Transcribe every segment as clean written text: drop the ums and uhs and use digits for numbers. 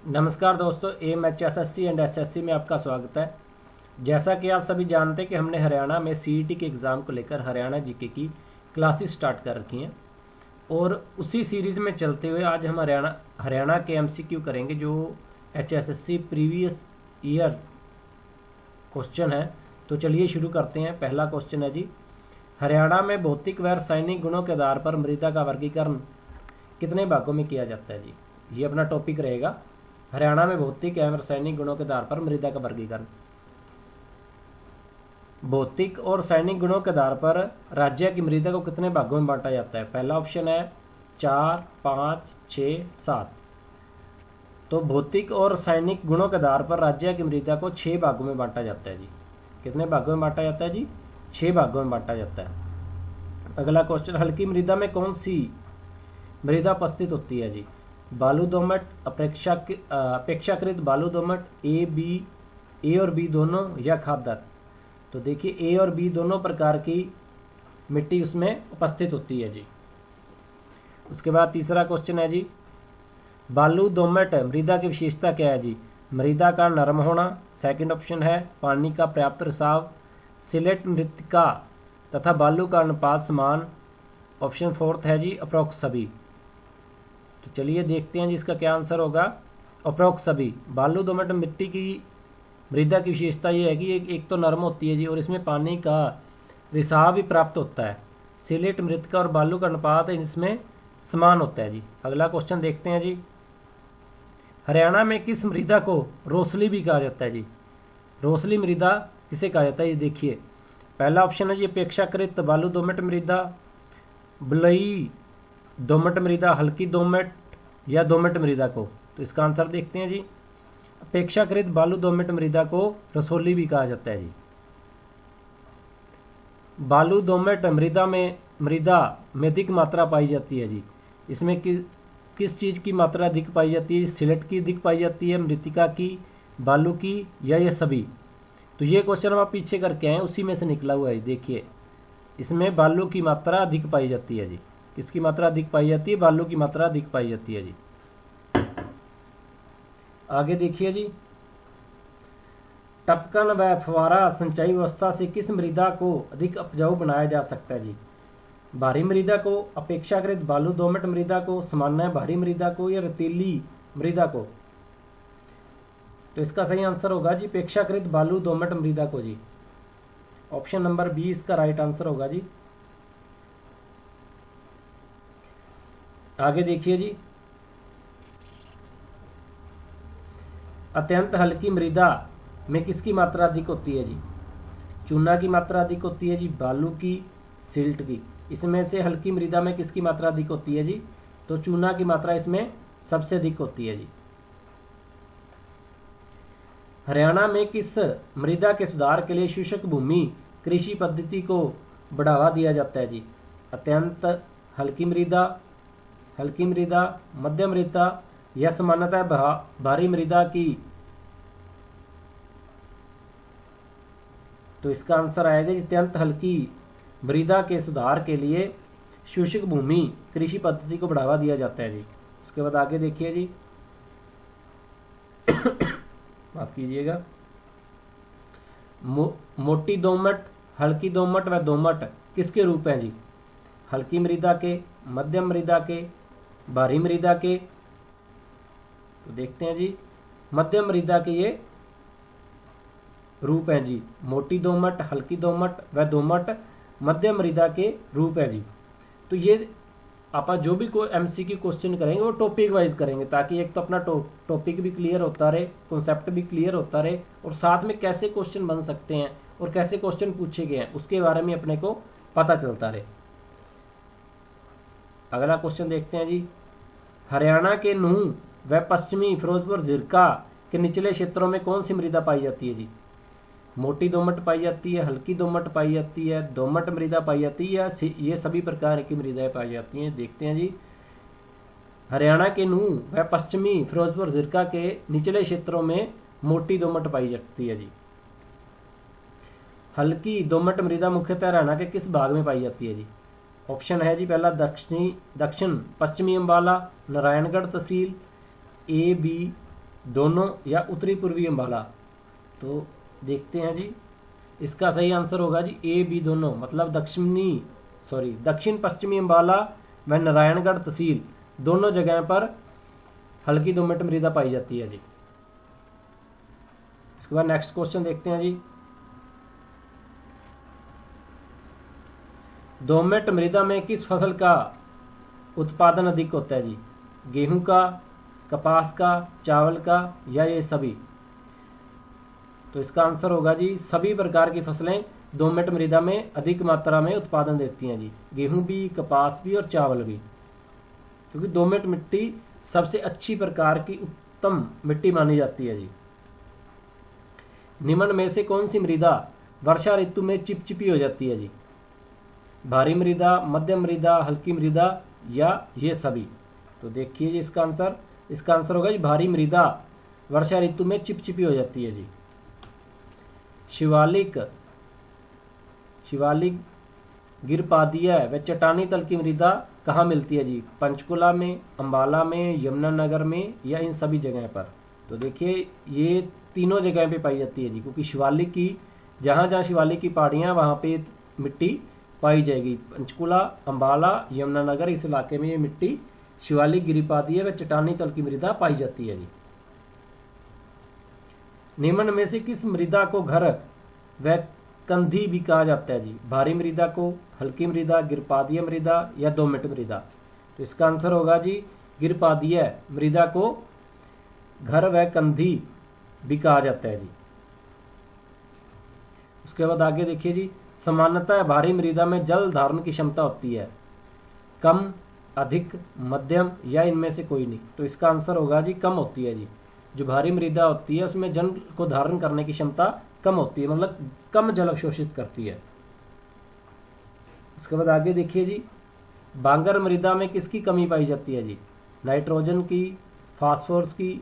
नमस्कार दोस्तों, AMHSSC and SSC में आपका स्वागत है। जैसा कि आप सभी जानते हैं कि हमने हरियाणा में CET के एग्ज़ाम को लेकर हरियाणा जीके की क्लासेस स्टार्ट कर रखी हैं और उसी सीरीज़ में चलते हुए आज हम हरियाणा के MCQ करेंगे जो HSSC प्रीवियस ईयर क्वेश्चन है। तो चलिए शुरू करते हैं। पहला क्वेश्चन है जी, हरियाणा में भौतिक व रासायनिक गुणों के आधार पर मृदा का वर्गीकरण कितने भागों में किया जाता है जी। ये अपना टॉपिक रहेगा, हरियाणा में भौतिक एवं रासायनिक गुणों के आधार पर मृदा का वर्गीकरण। भौतिक और रासायनिक गुणों के आधार पर राज्य की मृदा को कितने भागों में बांटा जाता है। पहला ऑप्शन है 4, 5, 6, 7। तो भौतिक और रासायनिक गुणों के आधार पर राज्य की मृदा को 6 भागों में बांटा जाता है जी। कितने भागों में बांटा जाता है जी? 6 भागों में बांटा जाता है। अगला क्वेश्चन, हल्की मृदा में कौन सी मृदा उपस्थित होती है जी। बालू दोमट, अपेक्षाकृत बालू दोमट, ए और बी दोनों, या खादर। तो देखिए ए और बी दोनों प्रकार की मिट्टी उसमें उपस्थित होती है जी। उसके बाद तीसरा क्वेश्चन है जी, बालू दोमट मृदा की विशेषता क्या है जी। मृदा का नरम होना, सेकंड ऑप्शन है पानी का पर्याप्त रिसाव, सिलेट मृत्तिका तथा बालू का अनुपात समान, ऑप्शन फोर्थ है जी अप्रोक्स सभी। तो चलिए देखते हैं जी इसका क्या आंसर होगा। अप्रोक्स सभी। बालू दोमट मिट्टी की मृदा की विशेषता ये है कि एक तो नरम होती है जी और इसमें पानी का रिसाव भी प्राप्त होता है। सिलेट मृत्तिका और बालू का अनुपात इसमें समान होता है जी। अगला क्वेश्चन देखते हैं जी, हरियाणा में किस मृदा को रोसली भी कहा जाता है जी। रोसली मृदा किसे कहा जाता है ये देखिए। पहला ऑप्शन है जी अपेक्षाकृत बालू दोमट मृदा, बलुई दोमट मृदा, हल्की दोमट या दोमट मृदा को। तो इसका आंसर देखते हैं जी, अपेक्षाकृत बालू दोमट मृदा को रसोली भी कहा जाता है जी। बालू दोमट मृदा में अधिक मात्रा पाई जाती है जी। इसमें किस चीज़ की मात्रा अधिक पाई जाती है। सिलेट की अधिक पाई जाती है, मृत्तिका की, बालू की, या ये सभी। तो ये क्वेश्चन हम आप पीछे करके आए उसी में से निकला हुआ है। देखिए इसमें बालू की मात्रा अधिक पाई जाती है जी। किसकी मात्रा अधिक पाई जाती है? बालू की मात्रा अधिक पाई जाती है जी। आगे देखिए जी, टपकन व फव्वारा सिंचाई व्यवस्था से किस मृदा को अधिक उपजाऊ बनाया जा सकता है जी। भारी मृदा को, अपेक्षाकृत बालू दोमट मृदा को, सामान्य भारी मृदा को, या रेतीली मृदा को। तो इसका सही आंसर होगा जी अपेक्षाकृत बालू दोमट मृदा को जी। ऑप्शन नंबर बी इसका राइट आंसर होगा जी। आगे देखिए जी, अत्यंत हल्की मृदा में किसकी मात्रा अधिक होती है जी। चूना की मात्रा अधिक होती है जी, बालू की, सिल्ट की। इसमें से हल्की मृदा में किसकी मात्रा अधिक होती है जी। तो चूना की मात्रा इसमें सबसे अधिक होती है जी। हरियाणा में किस मृदा के सुधार के लिए शुष्क भूमि कृषि पद्धति को बढ़ावा दिया जाता है जी। अत्यंत हल्की मृदा, मध्यम मृदा, या सामान्यतः भारी मृदा की। तो इसका आंसर आएगा जी अत्यंत हल्की मृदा के सुधार के लिए शुष्क भूमि कृषि पद्धति को बढ़ावा दिया जाता है जी। उसके बाद आगे देखिए जी, माफ कीजिएगा, मोटी दोमट, हल्की दोमट व दोमट किसके रूप हैं जी। हल्की मृदा के, मध्यम मृदा के, भारी मृदा के। तो देखते हैं जी, मध्यम मृदा के ये रूप हैं जी। मोटी दोमट, हल्की दोमट व दोमट मध्यम मृदा के रूप है जी। तो ये आप जो भी कोई MCQ क्वेश्चन करेंगे वो टॉपिक वाइज करेंगे, ताकि एक तो अपना टॉपिक भी क्लियर होता रहे, कॉन्सेप्ट भी क्लियर होता रहे, और साथ में कैसे क्वेश्चन बन सकते हैं और कैसे क्वेश्चन पूछे गए हैं उसके बारे में अपने को पता चलता रहे। अगला क्वेश्चन देखते हैं जी, हरियाणा के नूह व पश्चिमी फिरोजपुर झिरका के निचले क्षेत्रों में कौन सी मृदा पाई जाती है जी। मोटी दोमट पाई जाती है, हल्की दोमट पाई जाती है, दोमट मृदा पाई जाती है, या ये सभी प्रकार की मृदाएं पाई जाती हैं। देखते हैं जी, हरियाणा के नूह व पश्चिमी फिरोजपुर झिरका के निचले क्षेत्रों में मोटी दोमट पाई जाती है जी। हल्की दोमट मृदा मुख्यतः हरियाणा के किस भाग में पाई जाती है जी। ऑप्शन है जी पहला दक्षिण पश्चिमी अम्बाला, नारायणगढ़ तहसील, ए, बी, दोनों या उत्तरी पूर्वी अम्बाला। तो देखते हैं जी, इसका सही आंसर होगा जी ए बी दोनों, मतलब दक्षिण पश्चिमी अम्बाला व नारायणगढ़ तहसील दोनों जगह पर हल्की दोमट मृदा पाई जाती है जी। इसके बाद नेक्स्ट क्वेश्चन देखते हैं जी, दोमट मृदा में किस फसल का उत्पादन अधिक होता है जी? गेहूं का, कपास का, चावल का या ये सभी? तो इसका आंसर होगा जी सभी प्रकार की फसलें दोमट मृदा में अधिक मात्रा में उत्पादन देती हैं जी, गेहूं भी, कपास भी और चावल भी, क्योंकि दोमट मिट्टी सबसे अच्छी प्रकार की उत्तम मिट्टी मानी जाती है जी। निम्न में से कौन सी मृदा वर्षा ऋतु में चिपचिपी हो जाती है जी? भारी मृदा, मध्यम मृदा, हल्की मृदा या ये सभी? तो देखिए जी इसका आंसर होगा जी भारी मृदा वर्षा ऋतु में चिपचिपी हो जाती है जी। शिवालिक गिरपादीय व चट्टानी तल की मृदा कहाँ मिलती है जी? पंचकुला में, अंबाला में, यमुनानगर में या इन सभी जगह पर? तो देखिए ये तीनों जगह पे पाई जाती है जी, क्योंकि शिवालिक की जहाँ शिवालिक की पहाड़ियाँ वहाँ पे मिट्टी पाई जाएगी। पंचकुला, अंबाला, यमुनानगर इस इलाके में ये मिट्टी शिवालिक गिरिपादीय व चट्टानी तल की मृदा पाई जाती है जी। निम्न में से किस मृदा को घर व कंधी भी कहा जाता है जी? भारी मृदा को, हल्की मृदा, गिरपादीय मृदा या दोमट मृदा? तो इसका आंसर होगा जी गिरपादीय मृदा को घर व कंधी भी कहा जाता है जी। उसके बाद आगे देखिए जी, सामान्यतः भारी मृदा में जल धारण की क्षमता होती है कम, अधिक, मध्यम या इनमें से कोई नहीं? तो इसका आंसर होगा जी कम होती है जी। जो भारी मृदा होती है उसमें जल को धारण करने की क्षमता कम होती है, मतलब कम जल अवशोषित करती है। उसके बाद आगे देखिए जी, बांगर मृदा में किसकी कमी पाई जाती है जी? नाइट्रोजन की, फास्फोरस की,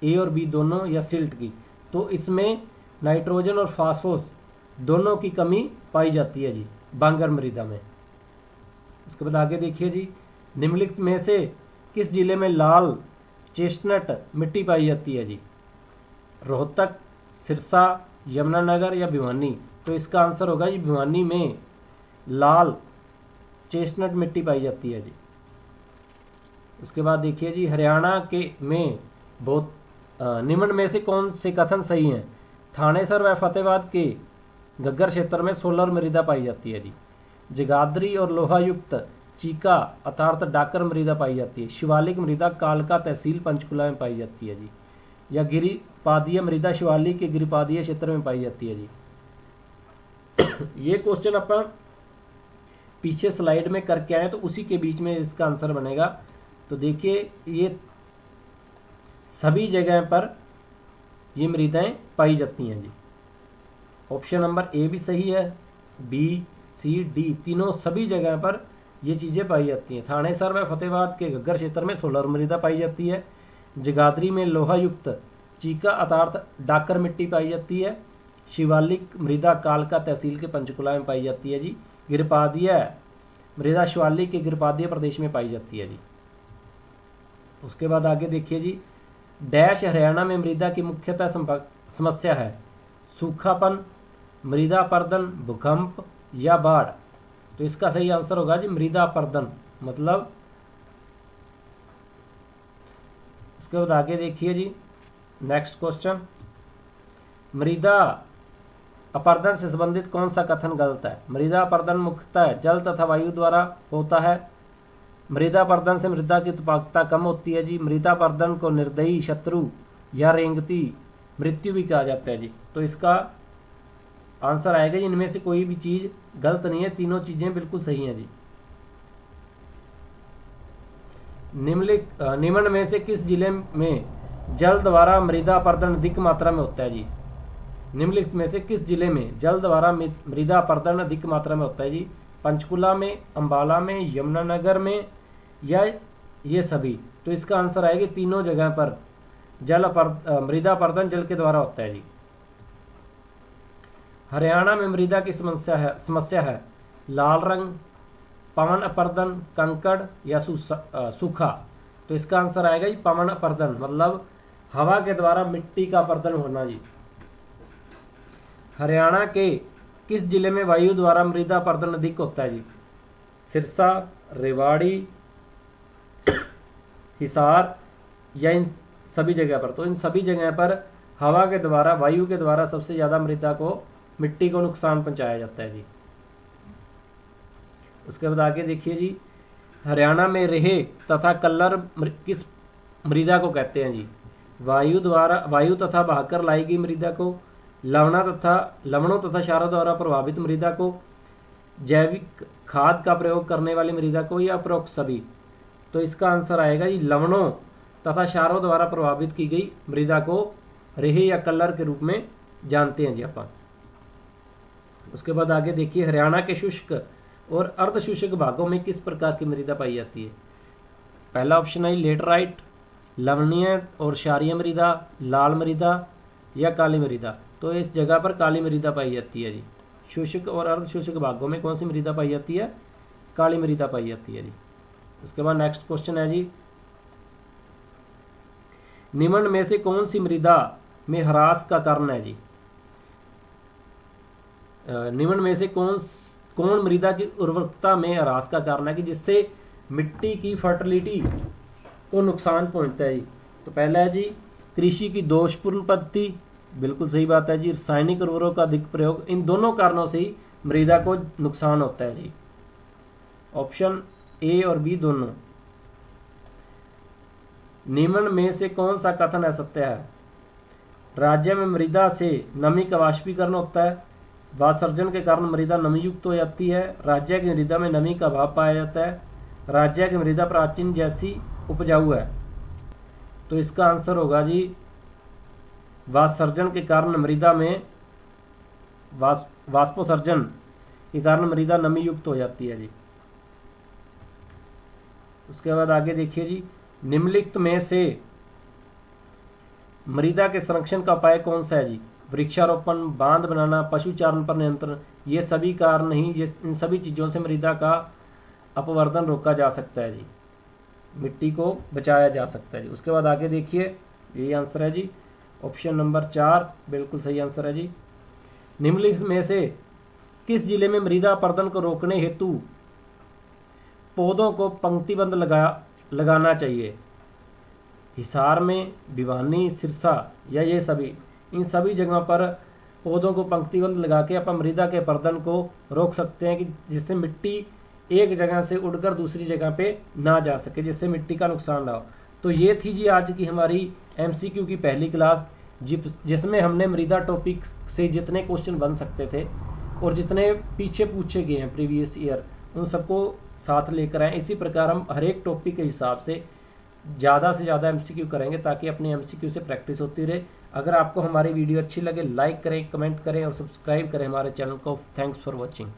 ए और बी दोनों या सिल्ट की? तो इसमें नाइट्रोजन और फास्फोरस दोनों की कमी पाई जाती है जी बांगर मृदा में। उसके बाद आगे देखिए जी, निम्नलिखित में से किस जिले में लाल चेस्टनट मिट्टी पाई जाती है जी? रोहतक, सिरसा, यमुनानगर या भिवानी? तो इसका आंसर होगा जी भिवानी में लाल चेस्टनट मिट्टी पाई जाती है जी। उसके बाद देखिए जी, हरियाणा के में बहुत निम्न में से कौन से कथन सही हैं? थानेसर व फतेहाबाद के घग्गर क्षेत्र में सोलर मृदा पाई जाती है जी। जगाधरी और लोहा युक्त चीका अर्थात डाकर मृदा पाई जाती है। शिवालिक मृदा कालका तहसील पंचकुला में पाई जाती है जी। या गिरिपादीय मृदा शिवालिक के गिरिपादीय क्षेत्र में पाई जाती है जी। ये क्वेश्चन अपन पीछे स्लाइड में करके आए तो उसी के बीच में इसका आंसर बनेगा। तो देखिए ये सभी जगह पर ये मृदाएं पाई जाती हैं जी। ऑप्शन नंबर ए भी सही है, बी, सी, डी तीनों सभी जगह पर ये चीजें पाई जाती हैं। थानेसर व फतेहाबाद के घग्गर क्षेत्र में सोलर मृदा पाई जाती है। जगाधरी में लोहा युक्त चीका अर्थात डाकर मिट्टी पाई जाती है। शिवालिक मृदा कालका तहसील के पंचकुला में पाई जाती है जी। गिरपादीय मृदा शिवालिक के गिरपादीय प्रदेश में पाई जाती है जी। उसके बाद आगे देखिए जी, डैश हरियाणा में मृदा की मुख्यतः समस्या है? सूखापन, मृदा अपर्दन, भूकंप या बाढ़? तो इसका सही आंसर होगा जी मृदा अपर्दन, मतलब इसके बाद आगे देखिए जी, नेक्स्ट क्वेश्चन, मृदा अपर्दन से संबंधित कौन सा कथन गलत है? मृदा अपर्दन मुख्यतः जल तथा वायु द्वारा होता है। मृदा अपर्दन से मृदा की उत्पादकता कम होती है जी। मृदा अपर्दन को निर्दयी, शत्रु या रेंगती मृत्यु भी कहा जाता है जी। तो इसका आंसर आएगा जी इनमें से कोई भी चीज गलत नहीं है, तीनों चीजें बिल्कुल सही हैं जी। निम्न में से किस जिले में जल द्वारा मृदा अपर्दन अधिक मात्रा में होता है जी? निम्नलिखित में से किस जिले में जल द्वारा मृदा अपर्दन अधिक मात्रा में होता है जी? पंचकुला में, अंबाला में, यमुनानगर में या ये सभी? तो इसका आंसर आएगा तीनों जगह पर मृदा अपर्दन जल के द्वारा होता है जी। हरियाणा में मृदा की समस्या है लाल रंग, पवन अपर्दन, कंकड़ या सूखा? तो इसका आंसर आएगा जी पवन अपर्दन, मतलब हवा के द्वारा मिट्टी का अपरदन होना जी। हरियाणा के किस जिले में वायु द्वारा मृदा अपरदन अधिक होता है जी? सिरसा, रेवाड़ी, हिसार या इन सभी जगह पर? तो इन सभी जगह पर हवा के द्वारा, वायु के द्वारा सबसे ज्यादा मृदा को, मिट्टी को नुकसान पहुंचाया जाता है जी। उसके बाद आगे देखिए जी, हरियाणा में रेहे तथा कल्लर किस मृदा को कहते हैं जी? वायु तथा बहाकर लाई गई मृदा को, लवणों तथा क्षारों द्वारा प्रभावित मृदा को, जैविक खाद का प्रयोग करने वाली मृदा को, या उपरोक्त सभी? तो इसका आंसर आएगा जी लवणों तथा क्षारों द्वारा प्रभावित की गई मृदा को रेहे या कल्लर के रूप में जानते हैं जी अपन। उसके बाद आगे देखिए, हरियाणा के शुष्क और अर्ध शुष्क भागों में किस प्रकार की मृदा पाई जाती है? पहला ऑप्शन है लेटराइट, लवणीय और क्षारीय मृदा, लाल मृदा या काली मृदा? तो इस जगह पर काली मृदा पाई जाती है जी। शुष्क और अर्ध शुष्क भागों में कौन सी मृदा पाई जाती है? काली मृदा पाई जाती है जी। उसके बाद नेक्स्ट क्वेश्चन है जी, निम्न में से कौन सी मृदा में ह्रास का कारण है जी? निम्न में से कौन मृदा की उर्वरकता में ह्रास का कारण है कि जिससे मिट्टी की फर्टिलिटी को नुकसान पहुंचता है जी? तो पहला है जी कृषि की दोषपूर्ण पद्धति, बिल्कुल सही बात है जी। रासायनिक उर्वरकों का अधिक प्रयोग, इन दोनों कारणों से ही मृदा को नुकसान होता है जी। ऑप्शन ए और बी दोनों। निम्न में से कौन सा कथन असत्य है? राज्य में मृदा से नमी का वाष्पीकरण होता है, वासर्जन के कारण मृदा नमी युक्त हो जाती है, राज्य की मृदा में नमी का अभाव पाया जाता है, राज्य की मृदा प्राचीन जैसी उपजाऊ है। तो इसका आंसर होगा जी वासर्जन के कारण मृदा में वाष्पोत्सर्जन के कारण मृदा नमी युक्त हो जाती है जी। उसके बाद आगे देखिए जी, निम्नलिखित में से मृदा के संरक्षण का उपाय कौन सा है जी? वृक्षारोपण, बांध बनाना, पशुचारण पर नियंत्रण, ये सभी कारण नहीं, इन सभी चीजों से मृदा का अपवर्तन रोका जा सकता है जी, मिट्टी को बचाया जा सकता है जी। उसके बाद आगे देखिए, यही आंसर है जी, ऑप्शन नंबर 4 बिल्कुल सही आंसर है जी। निम्नलिखित में से किस जिले में मृदा अपरदन को रोकने हेतु पौधों को पंक्तिबंध लगाना चाहिए? हिसार में, भिवानी, सिरसा या ये सभी? इन सभी जगहों पर पौधों को पंक्तिबंध लगा के अपन मृदा के अपरदन को रोक सकते हैं कि जिससे मिट्टी एक जगह से उड़कर दूसरी जगह पे ना जा सके, जिससे मिट्टी का नुकसान ना हो। तो ये थी जी आज की हमारी एमसीक्यू की पहली क्लास, जिसमें हमने मृदा टॉपिक से जितने क्वेश्चन बन सकते थे और जितने पीछे पूछे गए हैं प्रीवियस ईयर, उन सबको साथ लेकर आए। इसी प्रकार हम हर एक टॉपिक के हिसाब से ज़्यादा से ज़्यादा एमसीक्यू करेंगे ताकि अपनी एमसीक्यू से प्रैक्टिस होती रहे। अगर आपको हमारी वीडियो अच्छी लगे लाइक करें, कमेंट करें और सब्सक्राइब करें हमारे चैनल को। Thanks for watching.